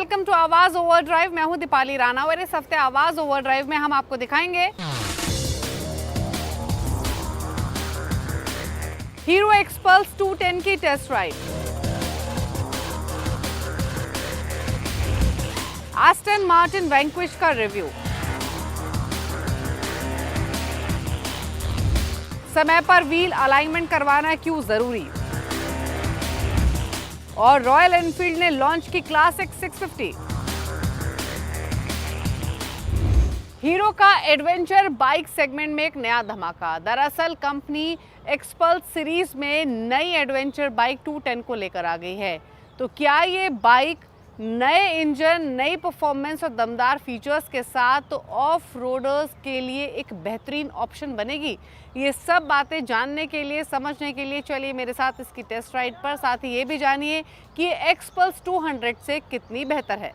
Welcome to आवाज overdrive. मैं हूं दीपाली राणा और इस हफ्ते आवाज ओवरड्राइव में हम आपको दिखाएंगे हीरो एक्सपल्स 210 की test ride, Aston Martin Vanquish का रिव्यू, समय पर व्हील अलाइनमेंट करवाना क्यों जरूरी, और रॉयल एनफील्ड ने लॉन्च की क्लासिक 650। हीरो का एडवेंचर बाइक सेगमेंट में एक नया धमाका। दरअसल कंपनी एक्सपल्स सीरीज में नई एडवेंचर बाइक 210 को लेकर आ गई है। तो क्या ये बाइक नए इंजन, नई परफॉर्मेंस और दमदार फीचर्स के साथ तो ऑफ रोडर्स के लिए एक बेहतरीन ऑप्शन बनेगी? ये सब बातें जानने के लिए, समझने के लिए चलिए मेरे साथ इसकी टेस्ट राइड पर। साथ ही ये भी जानिए कि ये एक्सपल्स 200 से कितनी बेहतर है।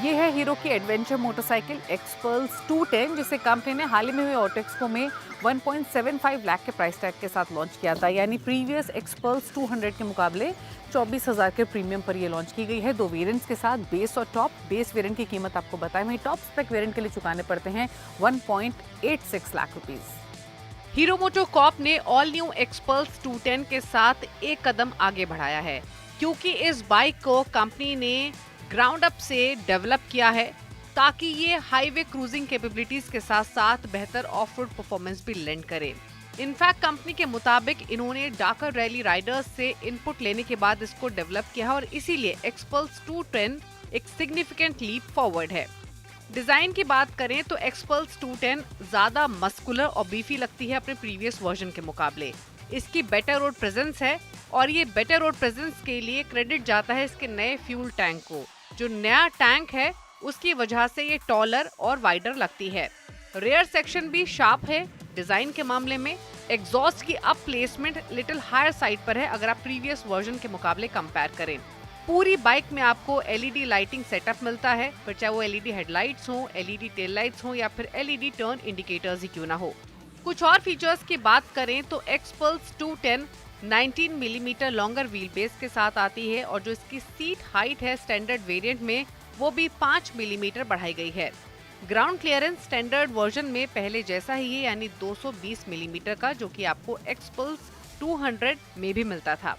ये है हीरो की एडवेंचर मोटरसाइकिल एक्सपल्स 210, जिसे कंपनी ने हाल ही में हुए ऑटो एक्सपो में 1.75 लाख के प्राइस टैग के साथ लॉन्च किया था। यानी प्रीवियस एक्सपल्स 200 के मुकाबले 24,000 के प्रीमियम पर ये लॉन्च की गई है। 2 वेरिएंट्स के साथ, बेस और टॉप। बेस वेरिएंट की कीमत आपको बताएं, वहीं टॉप स्पेक वेरिएंट के लिए चुकाने पड़ते हैं 1.86 लाख रुपीस। हीरो मोटोकॉर्प ने ऑल न्यू एक्सपल्स 210 के साथ एक कदम आगे बढ़ाया है, क्योंकि इस बाइक को कंपनी ने ग्राउंड अप से डेवलप किया है ताकि ये हाईवे क्रूजिंग कैपेबिलिटीज के साथ साथ बेहतर ऑफ रोड परफॉर्मेंस भी लेंड करे। इनफैक्ट कंपनी के मुताबिक इन्होंने डाकर रैली राइडर्स से इनपुट लेने के बाद इसको डेवलप किया और इसीलिए एक्सपल्स 210 एक सिग्निफिकेंट लीप फॉरवर्ड है। डिजाइन की बात करें तो एक्सपल्स 210 ज्यादा मस्कुलर और बीफी लगती है अपने प्रीवियस वर्जन के मुकाबले। इसकी बेटर रोड प्रेजेंस है और ये बेटर रोड प्रेजेंस के लिए क्रेडिट जाता है इसके नए फ्यूल टैंक को। जो नया टैंक है उसकी वजह से ये टॉलर और वाइडर लगती है। रेयर सेक्शन भी शार्प है। डिजाइन के मामले में एग्जॉस्ट की up placement little higher side पर है अगर आप प्रीवियस वर्जन के मुकाबले कंपेयर करें। पूरी बाइक में आपको एलईडी लाइटिंग सेटअप मिलता है, फिर चाहे वो एलईडी हेडलाइट्स हो, एलईडी टेल लाइट्स हो या फिर एलईडी टर्न इंडिकेटर्स ही क्यों ना हो। कुछ और फीचर्स की बात करें तो XPulse 210 19 millimetre longer wheel base के साथ आती है और जो इसकी सीट हाइट है स्टैंडर्ड वेरिएंट में वो भी 5 मिलीमीटर बढ़ाई गई है। ग्राउंड क्लियरेंस स्टैंडर्ड वर्जन में पहले जैसा ही है, यानी 220 मिलीमीटर का, जो कि आपको एक्सपल्स 200 में भी मिलता था।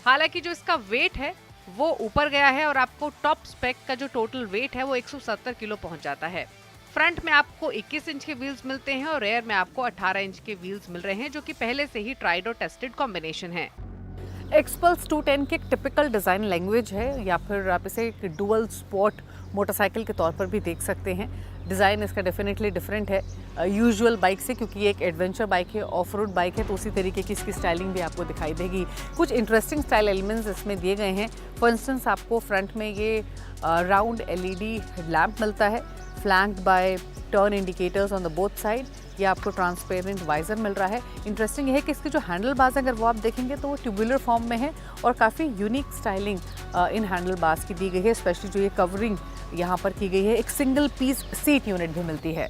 हालांकि जो इसका वेट है वो ऊपर गया है और आपको टॉप स्पेक का जो टोटल वेट है वो 170 किलो पहुंच जाता है। फ्रंट में आपको 21 इंच के व्हील्स मिलते हैं और रेयर में आपको 18 इंच के व्हील्स मिल रहे हैं, जो कि पहले से ही ट्राइड और टेस्टेड कॉम्बिनेशन है। एक्सपल्स 210 की एक टिपिकल डिजाइन लैंग्वेज है, या फिर आप इसे एक डुअल स्पोर्ट मोटरसाइकिल के तौर पर भी देख सकते हैं। डिज़ाइन इसका डेफिनेटली डिफरेंट है यूजुअल बाइक से, क्योंकि ये एक एडवेंचर बाइक है, ऑफ रोड बाइक है, तो उसी तरीके की इसकी स्टाइलिंग भी आपको दिखाई देगी। कुछ इंटरेस्टिंग स्टाइल एलिमेंट्स इसमें दिए गए हैं। फॉर इंस्टेंस आपको फ्रंट में ये राउंड एलईडी लैंप मिलता है, flanked by turn indicators on the both side. ये आपको ट्रांसपेरेंट वाइजर मिल रहा है। इंटरेस्टिंग है कि इसकी जो हैंडल बार्स अगर वो आप देखेंगे तो वो ट्यूबुलर फॉर्म में है और काफ़ी यूनिक स्टाइलिंग इन हैंडल बार्स की दी गई है। स्पेशली जो ये कवरिंग यहाँ पर की गई है, एक सिंगल पीस सीट यूनिट भी मिलती है।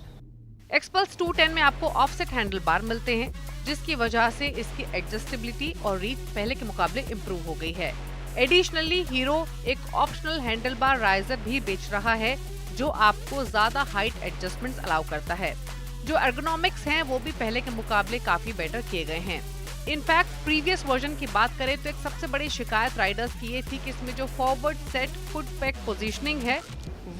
एक्सपल्स 210 में आपको ऑफसेट हैंडल बार मिलते हैं, जिसकी वजह से इसकी एडजस्टेबिलिटी और रीच पहले के मुकाबले इम्प्रूव हो गई है। एडिशनली हीरो एक ऑप्शनल हैंडल बार राइजर भी बेच रहा है, जो आपको ज्यादा हाइट एडजस्टमेंट्स अलाउ करता है। जो एर्गोनॉमिक्स हैं वो भी पहले के मुकाबले काफी बेटर किए गए हैं। इनफैक्ट प्रीवियस वर्जन की बात करें तो एक सबसे बड़ी शिकायत राइडर्स की ये थी कि इसमें जो forward set foot pack positioning है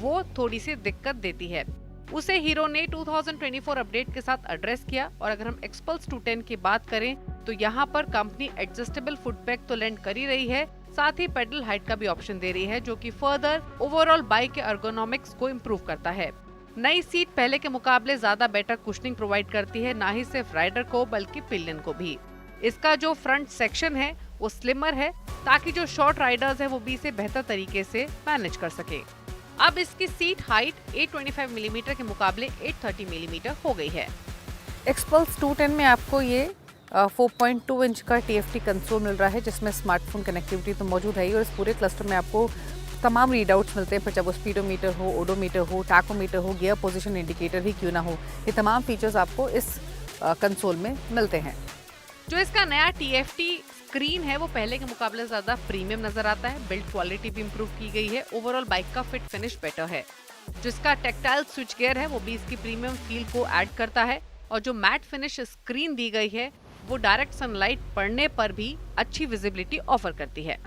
वो थोड़ी सी दिक्कत देती है। उसे हीरो ने 2024 अपडेट के साथ एड्रेस किया और अगर हम एक्सपल्स 210 की बात करें तो यहाँ पर कंपनी एडजस्टेबल फुट पैक तो लैंड कर ही रही है, साथ ही पेडल हाइट का भी ऑप्शन दे रही है, जो कि फर्दर ओवरऑल बाइक के एर्गोनॉमिक्स को इम्प्रूव करता है। नई सीट पहले के मुकाबले ज्यादा बेटर कुशनिंग प्रोवाइड करती है, ना ही सिर्फ राइडर को बल्कि पिलियन को भी। इसका जो फ्रंट सेक्शन है वो स्लिमर है, ताकि जो शॉर्ट राइडर्स है वो भी इसे बेहतर तरीके से मैनेज कर सके। अब इसकी सीट हाइट 825 मिलीमीटर के मुकाबले 830 मिलीमीटर हो गई है। एक्सपल्स 210 में आपको ये 4.2 इंच का TFT कंसोल मिल रहा है, जिसमें स्मार्टफोन कनेक्टिविटी तो मौजूद है ही, और इस पूरे क्लस्टर में आपको तमाम रीडआउट्स मिलते हैं, फिर चाहे वो स्पीडोमीटर हो, ओडोमीटर हो, टैकोमीटर हो, गियर पोजीशन इंडिकेटर ही क्यों ना हो, ये तमाम फीचर्स आपको इस कंसोल में मिलते हैं। जो इसका नया TFT स्क्रीन है वो पहले के मुकाबले ज्यादा प्रीमियम नजर आता है। बिल्ड क्वालिटी भी इम्प्रूव की गई है। ओवरऑल बाइक का फिट फिनिश बेटर है। जिसका टेक्टाइल स्विच गियर है वो भी इसकी प्रीमियम फील को ऐड करता है। और जो मैट फिनिश स्क्रीन दी गई है वो डायरेक्ट सनलाइट पड़ने पर भी अच्छी विजिबिलिटी ऑफर करती है।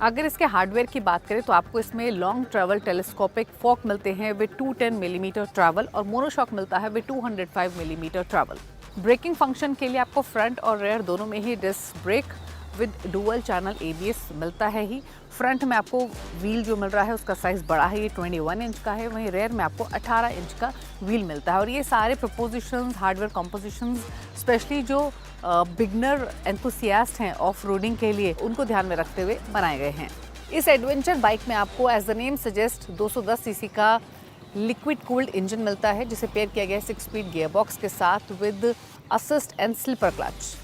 अगर इसके हार्डवेयर की बात करें तो आपको इसमें लॉन्ग ट्रैवल टेलीस्कोपिक फोक मिलते हैं विद 210 मिलीमीटर ट्रैवल और मोनोशॉक मिलता है with 205 millimetre travel. Braking function के लिए आपको फ्रंट और रेयर दोनों में ही disc brake with dual channel ABS मिलता है ही। फ्रंट में आपको व्हील जो मिल रहा है उसका साइज बड़ा है, ये 21 इंच का है। वहीं रेयर में आपको 18 इंच का व्हील मिलता है। और ये सारे प्रपोजिशंस, हार्डवेयर कॉम्पोजिशंस स्पेशली जो बिगनर एंथुसियास्ट हैं ऑफ रोडिंग के लिए, उनको ध्यान में रखते हुए बनाए गए हैं। इस एडवेंचर बाइक में आपको as the name suggest 210 CC का लिक्विड कूल्ड इंजन मिलता है जिसे पेयर किया गया है 6 स्पीड गियरबॉक्स के साथ with assist and slipper clutch.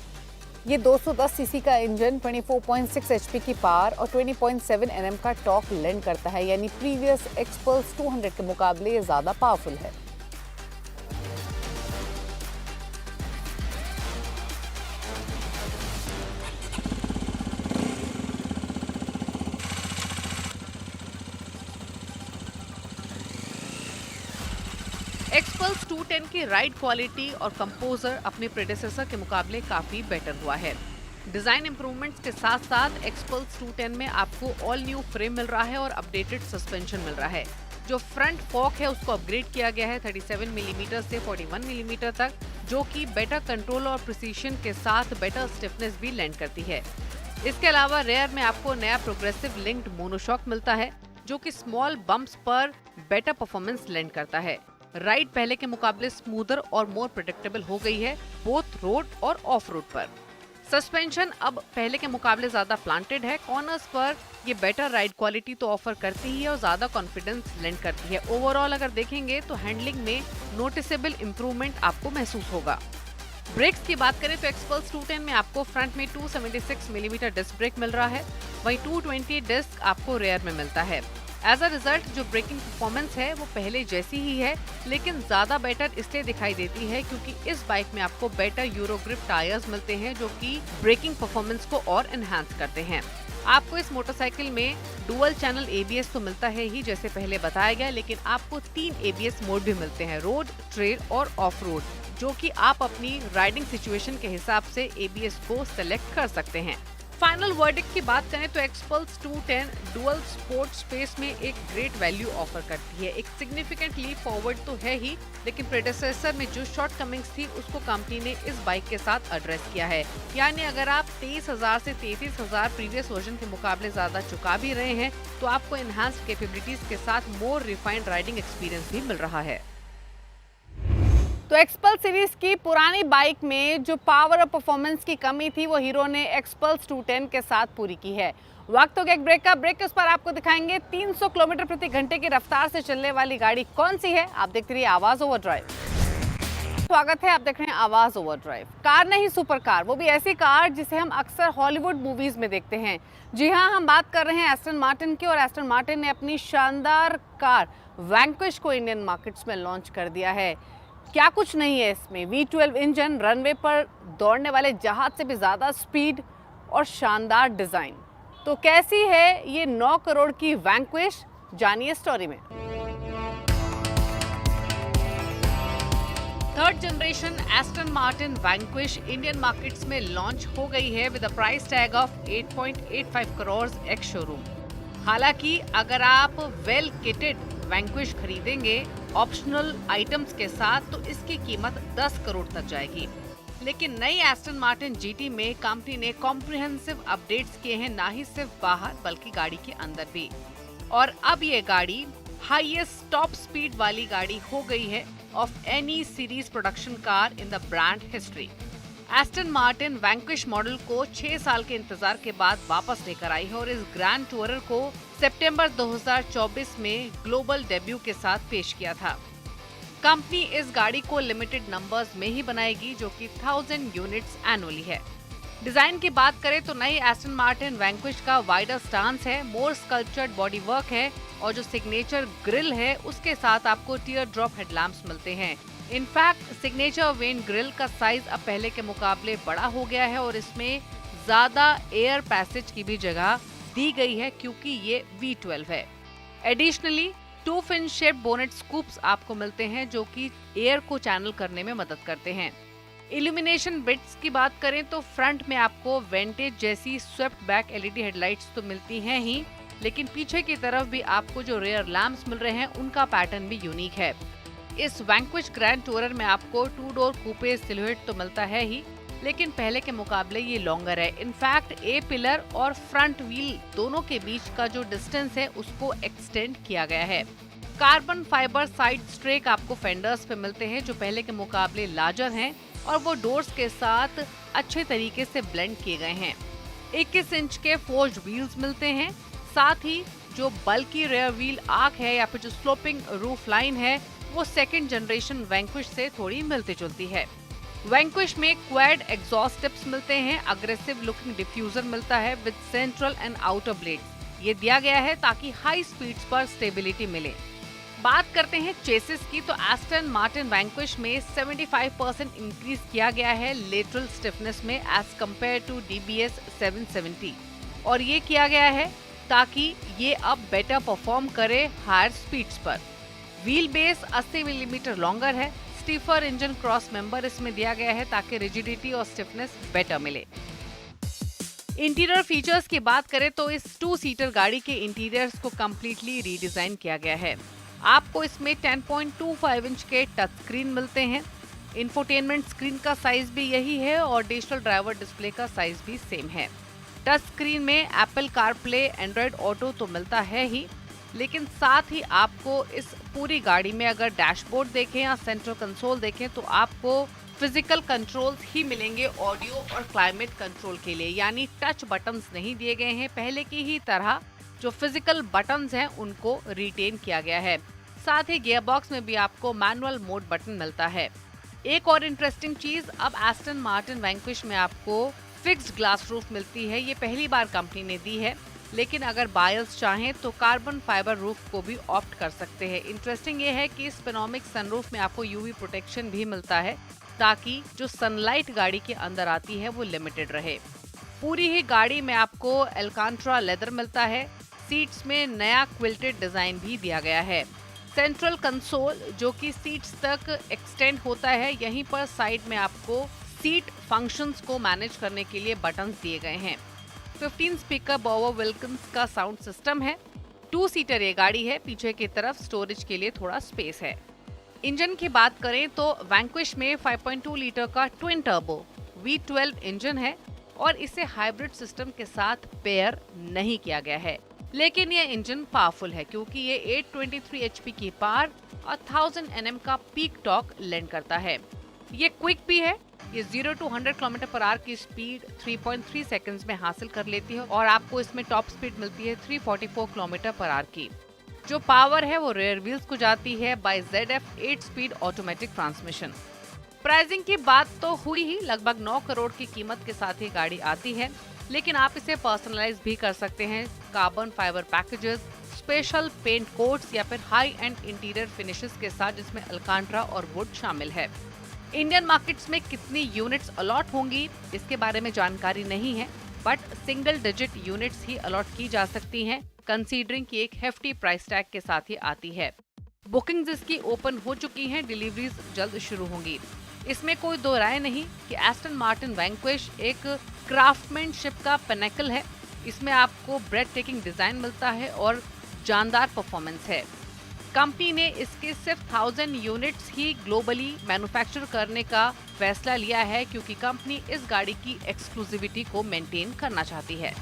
ये 210 सीसी का इंजन 24.6 HP की पावर और 20.7 Nm का टॉर्क लेंड करता है, यानी प्रीवियस एक्सपल्स 200 के मुकाबले ये ज्यादा पावरफुल है। एक्सपल्स 210 की राइड क्वालिटी और कंपोजर अपने प्रेडेसेसर के मुकाबले काफी बेटर हुआ है। डिजाइन इंप्रूवमेंट्स के साथ साथ एक्सपल्स 210 में आपको ऑल न्यू फ्रेम मिल रहा है और अपडेटेड सस्पेंशन मिल रहा है। जो फ्रंट फॉक है उसको अपग्रेड किया गया है 37 मिलीमीटर से 41 मिलीमीटर तक, जो कि बेटर कंट्रोल और प्रिसीशन के साथ बेटर स्टिफनेस भी लैंड करती है। इसके अलावा रेयर में आपको नया प्रोग्रेसिव लिंक्ड मोनोशॉक मिलता है जो कि स्मॉल बम्प्स पर बेटर परफॉर्मेंस लैंड करता है। राइड पहले के मुकाबले स्मूदर और मोर प्रेडिक्टेबल हो गई है बोथ रोड और ऑफ रोड पर। सस्पेंशन अब पहले के मुकाबले ज्यादा प्लांटेड है। कॉर्नर्स पर ये बेटर राइड क्वालिटी तो ऑफर करती ही है और ज्यादा कॉन्फिडेंस लेंड करती है। ओवरऑल अगर देखेंगे तो हैंडलिंग में नोटिसेबल इंप्रूवमेंट आपको महसूस होगा। ब्रेक्स की बात करें तो एक्सपल्स 210 में आपको फ्रंट में 276 मिलीमीटर डिस्क ब्रेक मिल रहा है, वहीं 220 डिस्क आपको रेयर में मिलता है। एज अ रिजल्ट जो ब्रेकिंग परफॉर्मेंस है वो पहले जैसी ही है, लेकिन ज्यादा बेटर इसलिए दिखाई देती है क्योंकि इस बाइक में आपको बेटर यूरो ग्रिप टायर्स मिलते हैं जो कि ब्रेकिंग परफॉर्मेंस को और एनहांस करते हैं। आपको इस मोटरसाइकिल में डुअल चैनल ABS तो मिलता है ही जैसे पहले बताया गया, लेकिन आपको 3 ABS मोड भी मिलते हैं, रोड, ट्रेल और ऑफ रोड, जो कि आप अपनी राइडिंग सिचुएशन के हिसाब से ABS को सिलेक्ट कर सकते हैं। फाइनल वर्डिक्ट की बात करें तो एक्सपल्स 210 डुअल स्पोर्ट स्पेस में एक ग्रेट वैल्यू ऑफर करती है। एक सिग्निफिकेंट लीप फॉरवर्ड तो है ही, लेकिन प्रेडेसेसर में जो शॉर्टकमिंग्स थी उसको कंपनी ने इस बाइक के साथ एड्रेस किया है। यानी अगर आप 23,000 से 33,000 प्रीवियस वर्जन के मुकाबले ज्यादा चुका भी रहे हैं तो आपको एनहांस्ड कैपेबिलिटीज के साथ मोर रिफाइंड राइडिंग एक्सपीरियंस भी मिल रहा है। तो एक्सपल्स सीरीज की पुरानी बाइक में जो पावर और परफॉर्मेंस की कमी थी वो हीरो ने एक्सपल्स 210 के साथ पूरी की है। वक्त हो गया एक ब्रेक का। ब्रेक के उस पर आपको दिखाएंगे 300 किलोमीटर प्रति घंटे की रफ्तार से चलने वाली गाड़ी कौन सी है। आप देखते रहिए आवाज ओवरड्राइव। स्वागत है, आप देख रहे हैं आवाज ओवरड्राइव। कार नहीं सुपर कार, वो भी ऐसी कार जिसे हम अक्सर हॉलीवुड मूवीज में देखते हैं। जी हाँ, हम बात कर रहे हैं एस्टन मार्टिन की और एस्टन मार्टिन ने अपनी शानदार कार वैंक्विश को इंडियन मार्केट्स में लॉन्च कर दिया है। क्या कुछ नहीं है इसमें, V12 इंजन, रनवे पर दौड़ने वाले जहाज से भी ज्यादा स्पीड और शानदार डिजाइन। तो कैसी है ये 9 करोड़ की वैंक्विश, जानिए स्टोरी में। Third generation Aston Martin vanquish Indian markets में लॉन्च हो गई है with a price tag of 8.85 crore ex showroom. हालांकि अगर आप वेल किटेड वैंक्विश खरीदेंगे ऑप्शनल आइटम्स के साथ तो इसकी कीमत 10 करोड़ तक जाएगी। लेकिन नई एस्टन मार्टिन GT में कंपनी ने कॉम्प्रिहेंसिव अपडेट्स किए हैं, ना ही सिर्फ बाहर बल्कि गाड़ी के अंदर भी। और अब ये गाड़ी हाईएस्ट टॉप स्पीड वाली गाड़ी हो गई है of any series production car in the brand history. Aston Martin vanquish model को 6 साल के इंतजार के बाद वापस लेकर आई है और इस ग्रैंड टूरर को सितंबर 2024 में ग्लोबल डेब्यू के साथ पेश किया था। कंपनी इस गाड़ी को लिमिटेड नंबर्स में ही बनाएगी जो कि 1000 यूनिट्स एनुअली है। डिजाइन की बात करें तो नई एस्टन मार्टिन वैंक्विश का वाइडर स्टांस है, मोर स्कल्पचर्ड बॉडी वर्क है और जो सिग्नेचर ग्रिल है उसके साथ आपको टीयर ड्रॉप हेडलैम्प्स मिलते हैं। इनफैक्ट सिग्नेचर वेन ग्रिल का साइज अब पहले के मुकाबले बड़ा हो गया है और इसमें ज्यादा एयर पैसेज की भी जगह दी गई है क्योंकि ये V12 है। Additionally 2 fin shaped bonnet scoops आपको मिलते हैं जो कि एयर को चैनल करने में मदद करते हैं। इल्यूमिनेशन बिट्स की बात करें तो फ्रंट में आपको वेंटेज जैसी स्वेप्ट बैक LED हेडलाइट्स तो मिलती हैं ही, लेकिन पीछे की तरफ भी आपको जो रेयर लैंप्स मिल रहे हैं उनका पैटर्न भी यूनिक है। इस वैंक्विश ग्रैंड टूरर में आपको 2 डोर कूपे सिलुएट तो मिलता है ही, लेकिन पहले के मुकाबले ये लॉन्गर है। इनफैक्ट ए पिलर और फ्रंट व्हील दोनों के बीच का जो डिस्टेंस है उसको एक्सटेंड किया गया है। कार्बन फाइबर साइड स्ट्रेक आपको फेंडर्स पे मिलते हैं जो पहले के मुकाबले लार्जर हैं और वो डोर्स के साथ अच्छे तरीके से ब्लेंड किए गए हैं। 21 इंच के फोर्ज्ड व्हील्स मिलते हैं, साथ ही जो बल्कि रेयर व्हील आर्क है या फिर जो स्लोपिंग रूफ लाइन है वो सेकंड जनरेशन वैंक्विश से थोड़ी मिलती जुलती है। वैंक्विश में क्वाड एग्जॉस्ट टिप्स मिलते हैं, अग्रेसिव लुकिंग डिफ्यूजर मिलता है with central and outer blade. ये दिया गया है ताकि हाई स्पीड्स पर स्टेबिलिटी मिले। बात करते हैं चेसिस की तो एस्टन मार्टिन वैंक्विश में 75% इंक्रीज किया गया है लेटरल स्टिफनेस में एज कंपेयर टू DBS 770, और ये किया गया है ताकि ये अब बेटर परफॉर्म करे हायर स्पीड्स पर। व्हील बेस 80 मिलीमीटर लॉन्गर है। स्टीफर इंजन क्रॉस मेंबर इसमें दिया गया है ताकि रिजिडिटी और स्टिफनेस बेटर मिले। इंटीरियर फीचर्स की बात करें तो इस 2 सीटर गाड़ी के इंटीरियर्स को कम्प्लीटली रीडिजाइन किया गया है। आपको इसमें 10.25 इंच के टच स्क्रीन मिलते हैं। इंफोटेनमेंट स्क्रीन का साइज भी यही है और डिजिटल ड्राइवर डिस्प्ले का साइज भी सेम है। टच स्क्रीन में एप्पल कारप्ले, एंड्रॉयड ऑटो तो मिलता है ही, लेकिन साथ ही आपको इस पूरी गाड़ी में अगर डैशबोर्ड देखें या सेंट्रल कंसोल देखें तो आपको फिजिकल कंट्रोल्स ही मिलेंगे ऑडियो और क्लाइमेट कंट्रोल के लिए, यानी टच बटन्स नहीं दिए गए हैं। पहले की ही तरह जो फिजिकल बटन्स हैं उनको रिटेन किया गया है। साथ ही गियर बॉक्स में भी आपको मैनुअल मोड बटन मिलता है। एक और इंटरेस्टिंग चीज, अब एस्टन मार्टिन वैंक्विश में आपको फिक्स्ड ग्लास रूफ मिलती है। ये पहली बार कंपनी ने दी है, लेकिन अगर बायर्स चाहें तो कार्बन फाइबर रूफ को भी ऑप्ट कर सकते हैं। इंटरेस्टिंग ये है कि इस पेनोमिक सनरूफ में आपको UV प्रोटेक्शन भी मिलता है ताकि जो सनलाइट गाड़ी के अंदर आती है वो लिमिटेड रहे। पूरी ही गाड़ी में आपको एल्कांट्रा लेदर मिलता है। सीट्स में नया क्विल्टेड डिजाइन भी दिया गया है। सेंट्रल कंसोल जो कि सीट्स तक एक्सटेंड होता है, यहीं पर साइड में आपको सीट फंक्शंस को मैनेज करने के लिए बटन्स दिए गए हैं। 15 स्पीकर बॉवर विल्किंस का साउंड सिस्टम है। 2 सीटर ये गाड़ी है, पीछे की तरफ स्टोरेज के लिए थोड़ा स्पेस है। इंजन की बात करें तो वैंक्विश में 5.2 लीटर का ट्विन टर्बो V12 इंजन है और इसे हाइब्रिड सिस्टम के साथ पेयर नहीं किया गया है, लेकिन ये इंजन पावरफुल है क्योंकि ये 823 HP की पावर और 1000 Nm का पीक टॉर्क लैंड करता है। ये क्विक भी है। ये 0 to 100 km/h की स्पीड 3.3 सेकंड्स में हासिल कर लेती है और आपको इसमें टॉप स्पीड मिलती है 344 km/h की। जो पावर है वो रेयर व्हील्स को जाती है by ZF 8 speed automatic transmission. Pricing की बात तो हुई ही, लगभग 9 करोड़ की कीमत के साथ ये गाड़ी आती है, लेकिन आप इसे पर्सनलाइज भी कर सकते हैं carbon fibre packages, special paint coats या फिर हाई एंड इंटीरियर फिनिशेस के साथ जिसमें अलकांट्रा और वुड शामिल है। इंडियन मार्केट्स में कितनी यूनिट्स अलॉट होंगी इसके बारे में जानकारी नहीं है, बट सिंगल डिजिट यूनिट्स ही अलॉट की जा सकती हैं, कंसीडरिंग कि एक हेफ्टी प्राइस टैग के साथ ही आती है। बुकिंग्स इसकी ओपन हो चुकी हैं, डिलीवरीज जल्द शुरू होंगी। इसमें कोई दो राय नहीं कि एस्टन मार्टिन वैंक्विश एक क्राफ्टमैनशिप का पिनेकल है। इसमें आपको ब्रेड टेकिंग डिजाइन मिलता है और जानदार परफॉर्मेंस है। कंपनी ने इसके सिर्फ 1000 यूनिट्स ही ग्लोबली मैन्युफैक्चर करने का फैसला लिया है क्योंकि कंपनी इस गाड़ी की एक्सक्लूसिविटी को मेंटेन करना चाहती है।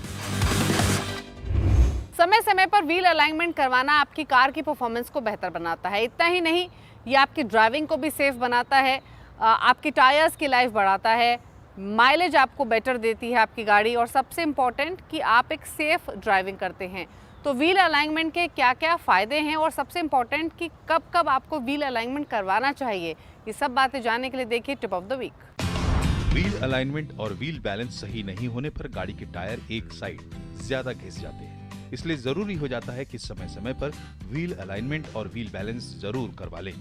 समय समय पर व्हील अलाइनमेंट करवाना आपकी कार की परफॉर्मेंस को बेहतर बनाता है। इतना ही नहीं, ये आपकी ड्राइविंग को भी सेफ बनाता है, आपकी टायर्स की लाइफ बढ़ाता है, माइलेज आपको बेटर देती है आपकी गाड़ी, और सबसे इम्पॉर्टेंट कि आप एक सेफ ड्राइविंग करते हैं। तो व्हील अलाइनमेंट के क्या क्या फ़ायदे हैं और सबसे इम्पॉर्टेंट कि कब कब आपको व्हील अलाइनमेंट करवाना चाहिए, ये सब बातें जानने के लिए देखिए tip of the week. Wheel alignment और व्हील बैलेंस सही नहीं होने पर गाड़ी के टायर एक साइड ज्यादा घिस जाते हैं, इसलिए जरूरी हो जाता है कि समय समय पर व्हील अलाइनमेंट और व्हील बैलेंस जरूर करवा लें।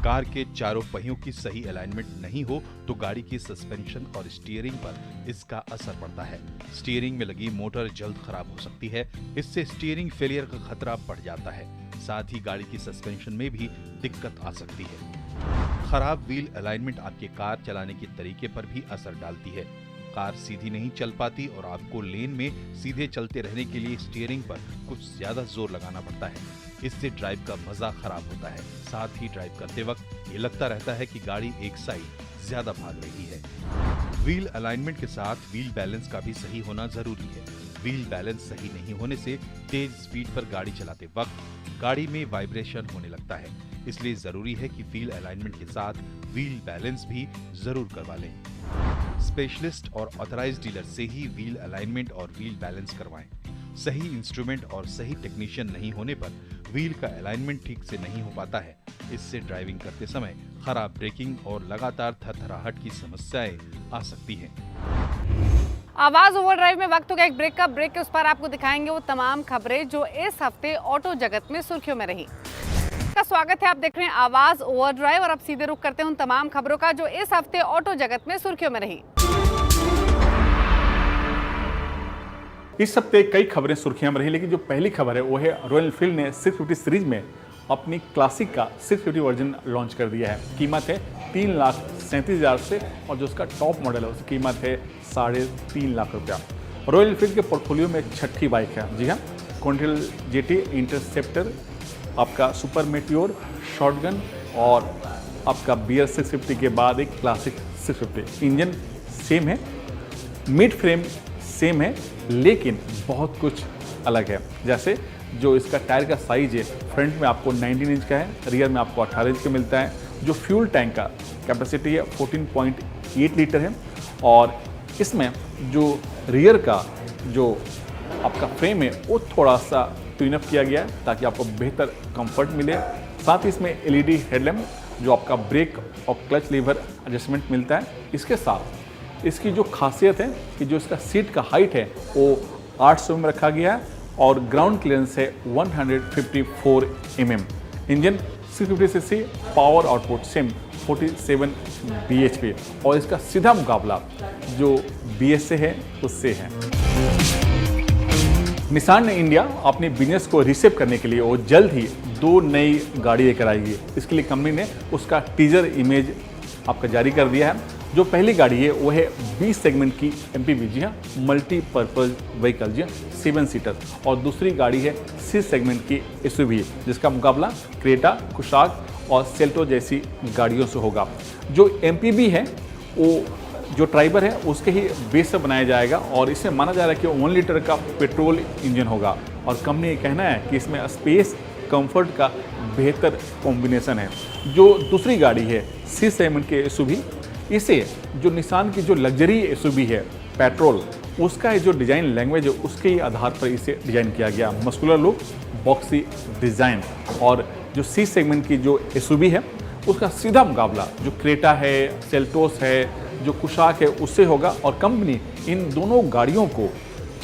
कार के चारों पहियों की सही अलाइनमेंट नहीं हो तो गाड़ी की सस्पेंशन और स्टीयरिंग पर इसका असर पड़ता है। स्टीयरिंग में लगी मोटर जल्द खराब हो सकती है, इससे स्टीयरिंग फेलियर का खतरा बढ़ जाता है। साथ ही गाड़ी की सस्पेंशन में भी दिक्कत आ सकती है। खराब व्हील अलाइनमेंट आपके कार चलाने के तरीके पर भी असर डालती है। कार सीधी नहीं चल पाती और आपको लेन में सीधे चलते रहने के लिए स्टीयरिंग पर कुछ ज्यादा जोर लगाना पड़ता है। इससे ड्राइव का मजा खराब होता है। साथ ही ड्राइव करते वक्त ये लगता रहता है कि गाड़ी एक साइड ज्यादा भाग रही है। व्हील अलाइनमेंट के साथ व्हील बैलेंस का भी सही होना जरूरी है। व्हील बैलेंस सही नहीं होने से तेज स्पीड पर गाड़ी चलाते वक्त गाड़ी में वाइब्रेशन होने लगता है। इसलिए जरूरी है कि व्हील अलाइनमेंट के साथ व्हील बैलेंस भी जरूर करवा लें। स्पेशलिस्ट और ऑथराइज्ड डीलर से ही व्हील अलाइनमेंट और व्हील बैलेंस करवाएं। सही इंस्ट्रूमेंट और सही टेक्नीशियन नहीं होने पर व्हील का अलाइनमेंट ठीक से नहीं हो पाता है। इससे ड्राइविंग करते समय खराब ब्रेकिंग और लगातार थरथराहट की समस्याएं आ सकती हैं। आवाज ओवरड्राइव में वक्त हो गया एक ब्रेक का। ब्रेक के उस पर आपको दिखाएंगे वो तमाम खबरें जो इस हफ्ते ऑटो जगत में सुर्खियों में रही। का स्वागत है, आप देख रहे हैं आवाज ओवरड्राइव और अब सीधे रुख करते हैं उन तमाम खबरों का जो इस हफ्ते ऑटो जगत में सुर्खियों में रही। इस हफ्ते कई खबरें सुर्खियां में रही, लेकिन जो पहली खबर है वो है रॉयल एनफील्ड ने 650 सीरीज में अपनी क्लासिक का 650 वर्जन लॉन्च कर दिया है। कीमत है 3,37,000 से और जो उसका टॉप मॉडल है उसकी कीमत है 3.5 लाख रुपया। रॉयल एनफील्ड के पोर्टफोलियो में एक छठी बाइक है। जी हाँ, कॉन्टिनेंटल जीटी, इंटरसेप्टर, आपका सुपर मेटियोर, शॉटगन और आपका बीआर 650 के बाद एक क्लासिक 650। इंजन सेम है, मिड फ्रेम सेम है, लेकिन बहुत कुछ अलग है। जैसे जो इसका टायर का साइज है, फ्रंट में आपको 19 इंच का है, रियर में आपको 18 इंच का मिलता है। जो फ्यूल टैंक का कैपेसिटी है 14.8 लीटर है और इसमें जो रियर का जो आपका फ्रेम है वो थोड़ा सा ट्यून अप किया गया है ताकि आपको बेहतर कंफर्ट मिले। साथ ही इसमें एलईडी हेडलैम्प, जो आपका ब्रेक और क्लच लीवर एडजस्टमेंट मिलता है। इसके साथ इसकी जो खासियत है कि जो इसका सीट का हाइट है वो 800 में रखा गया है और ग्राउंड क्लियरेंस है 154 mm। Engine 650 CC, power output same 47 bhp और इसका सीधा मुकाबला जो BS से है उससे है। निसान ने इंडिया अपने बिजनेस को रीसेप करने के लिए वो जल्द ही 2 नई गाड़ी लेकर आएगी। इसके लिए कंपनी ने उसका टीजर इमेज आपका जारी कर दिया है। जो पहली गाड़ी है वो है B सेगमेंट की MPV, जी हाँ, मल्टीपर्पज व्हीकल, जी हाँ, 7 सीटर। और दूसरी गाड़ी है C सेगमेंट की SUV, जिसका मुकाबला क्रेटा, कुशाक और सेल्टो जैसी गाड़ियों से होगा। जो MPV है वो जो ट्राइबर है उसके ही बेस से बनाया जाएगा और इसे माना जा रहा है कि 1 लीटर का पेट्रोल इंजन होगा और कंपनी का कहना है कि इसमें स्पेस कंफर्ट का बेहतर कॉम्बिनेशन है। जो दूसरी गाड़ी है C सेगमेंट के SUV, इसे जो निसान की जो लग्जरी SUV है पेट्रोल, उसका जो डिज़ाइन लैंग्वेज है उसके ही आधार पर इसे डिज़ाइन किया गया। Muscular look, boxy design. और जो C सेगमेंट की जो SUV है उसका सीधा मुकाबला जो क्रेटा है, सेल्टोस है, जो कुशाक है उससे होगा और कंपनी इन दोनों गाड़ियों को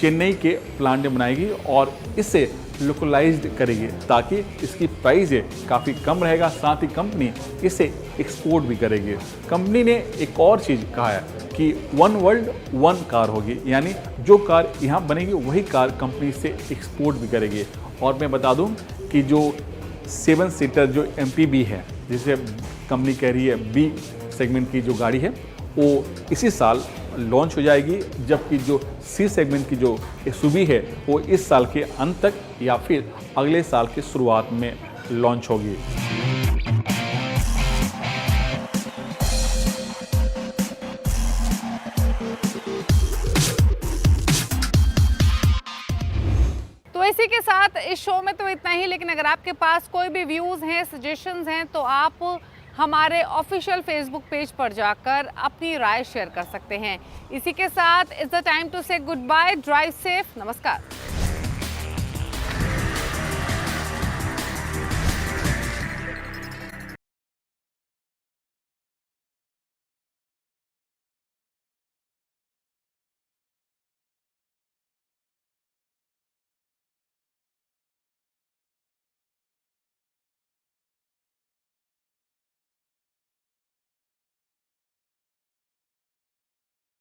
चेन्नई के प्लांट में बनाएगी और इसे लोकलाइज्ड करेगी ताकि इसकी प्राइस है काफ़ी कम रहेगा। साथ ही कंपनी इसे एक्सपोर्ट भी करेगी। कंपनी ने एक और चीज़ कहा है कि 1 वर्ल्ड 1 कार होगी, यानी जो कार यहाँ बनेगी वही कार कंपनी से एक्सपोर्ट भी करेगी। और मैं बता दूँ कि जो 7 सीटर जो MPV है, जिसे कंपनी कह रही है B सेगमेंट की जो गाड़ी है, वो इसी साल लॉन्च हो जाएगी, जबकि जो C सेगमेंट की जो SUV है वो इस साल के अंत तक या फिर अगले साल की शुरुआत में लॉन्च होगी। तो इसी के साथ इस शो में तो इतना ही, लेकिन अगर आपके पास कोई भी व्यूज़ हैं, सजेशंस हैं तो आप हमारे ऑफिशियल फेसबुक पेज पर जाकर अपनी राय शेयर कर सकते हैं। इसी के साथ इट्स द टाइम टू से गुड बाय, ड्राइव सेफ, नमस्कार।